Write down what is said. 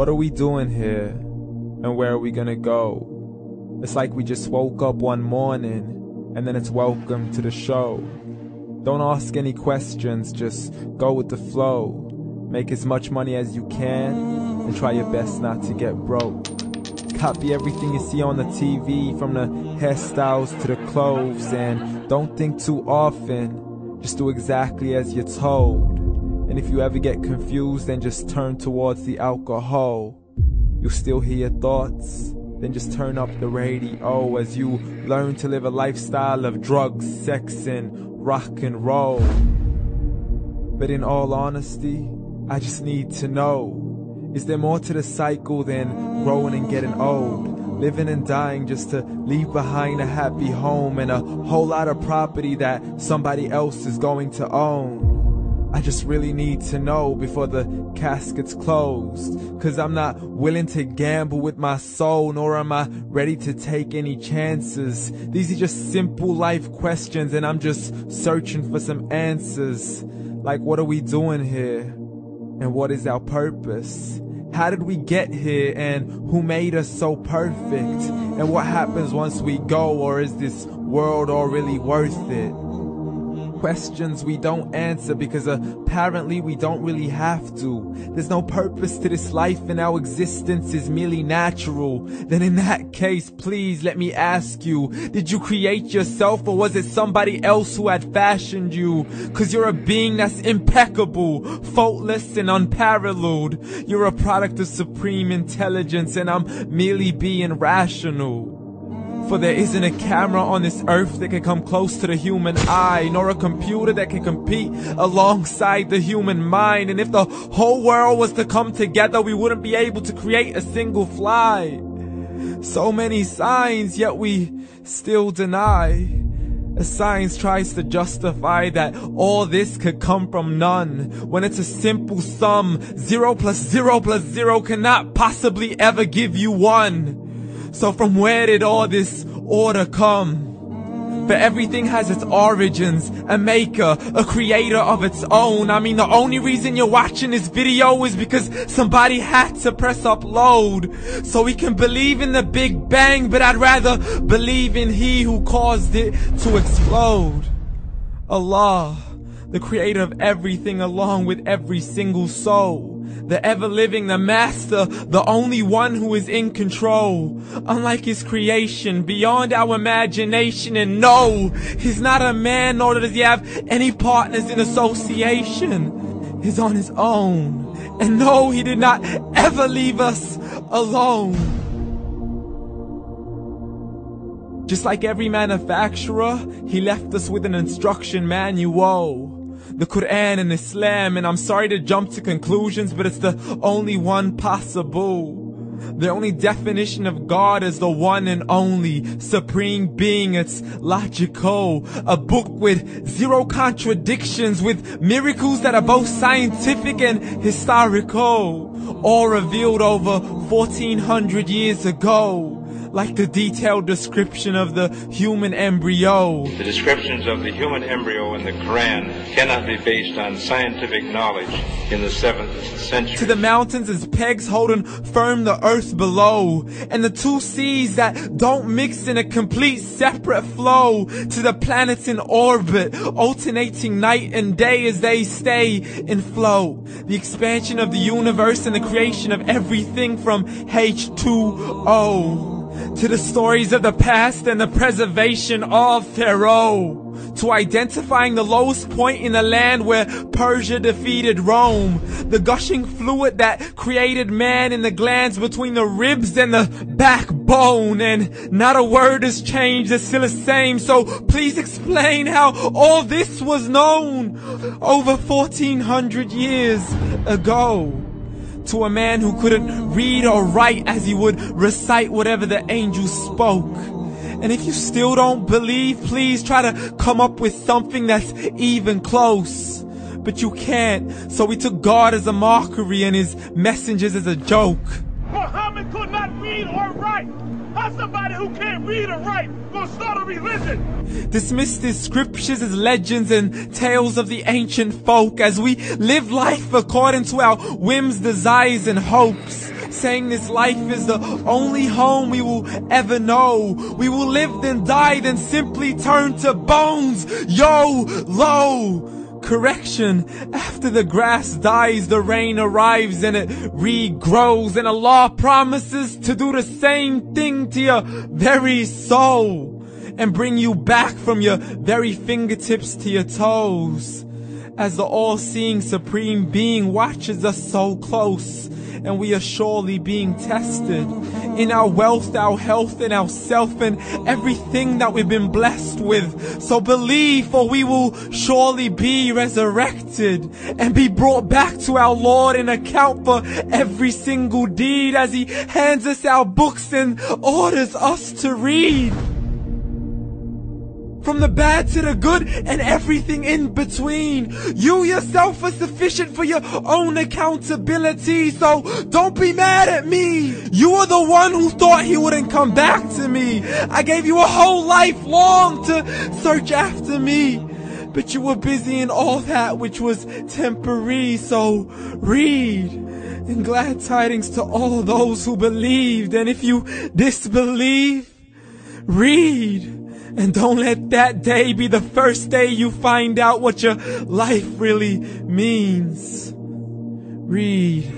What are we doing here? And where are we gonna go? It's like we just woke up one morning and then it's welcome to the show. Don't ask any questions, just go with the flow. Make as much money as you can and try your best not to get broke. Copy everything you see on the TV, from the hairstyles to the clothes, and don't think too often, just do exactly as you're told. And if you ever get confused, then just turn towards the alcohol. You'll still hear your thoughts, then just turn up the radio as you learn to live a lifestyle of drugs, sex, and rock and roll. But in all honesty, I just need to know, is there more to the cycle than growing and getting old? Living and dying just to leave behind a happy home and a whole lot of property that somebody else is going to own. I just really need to know before the casket's closed, 'cause I'm not willing to gamble with my soul, nor am I ready to take any chances. These are just simple life questions and I'm just searching for some answers. Like, what are we doing here? And what is our purpose? How did we get here, and who made us so perfect? And what happens once we go, or is this world all really worth it? Questions we don't answer because apparently we don't really have to. There's no purpose to this life and our existence is merely natural. Then in that case, please let me ask you, did you create yourself, or was it somebody else who had fashioned you? 'Cause you're a being that's impeccable, faultless and unparalleled. You're a product of supreme intelligence and I'm merely being rational. For there isn't a camera on this earth that can come close to the human eye, nor a computer that can compete alongside the human mind. And if the whole world was to come together, we wouldn't be able to create a single fly. So many signs, yet we still deny. As science tries to justify that all this could come from none, when it's a simple sum. 0 plus 0 plus 0 cannot possibly ever give you 1. So from where did all this order come? For everything has its origins, a maker, a creator of its own. I mean, the only reason you're watching this video is because somebody had to press upload. So we can believe in the Big Bang, but I'd rather believe in He who caused it to explode. Allah, the creator of everything along with every single soul. The ever-living, the master, the only one who is in control. Unlike his creation, beyond our imagination. And no, he's not a man, nor does he have any partners in association. He's on his own. And no, he did not ever leave us alone. Just like every manufacturer, he left us with an instruction manual. The Quran and Islam, and I'm sorry to jump to conclusions, but it's the only one possible. The only definition of God is the one and only supreme being. It's logical, a book with 0 contradictions, with miracles that are both scientific and historical, all revealed over 1400 years ago. Like the detailed description of the human embryo. The descriptions of the human embryo in the Quran cannot be based on scientific knowledge in the 7th century. To the mountains as pegs holding firm the earth below, and the 2 seas that don't mix in a complete separate flow. To the planets in orbit, alternating night and day as they stay in flow. The expansion of the universe and the creation of everything from H2O. To the stories of the past and the preservation of Pharaoh. To identifying the lowest point in the land where Persia defeated Rome. The gushing fluid that created man in the glands between the ribs and the backbone. And not a word has changed, it's still the same. So please explain how all this was known over 1400 years ago. To a man who couldn't read or write, as he would recite whatever the angels spoke. And if you still don't believe, please try to come up with something that's even close. But you can't, so we took God as a mockery and his messengers as a joke. Muhammad could not read or write. How's somebody who can't read or write gonna start a religion? Dismissed his scriptures as legends and tales of the ancient folk, as we live life according to our whims, desires, and hopes. saying this life is the only home we will ever know. We will live then die then simply turn to bones. YOLO! Correction, after the grass dies, the rain arrives and it regrows, and Allah promises to do the same thing to your very soul and bring you back from your very fingertips to your toes, as the all-seeing supreme being watches us so close, and we are surely being tested in our wealth, our health, and our self, and everything that we've been blessed with. So believe, for we will surely be resurrected and be brought back to our Lord and account for every single deed, as He hands us our books and orders us to read. From the bad to the good and everything in between. You yourself are sufficient for your own accountability, so don't be mad at me. You are the one who thought He wouldn't come back to me. I gave you a whole life long to search after me, but you were busy in all that which was temporary. So read, and glad tidings to all those who believed. And if you disbelieve, read. And don't let that day be the first day you find out what your life really means. Read.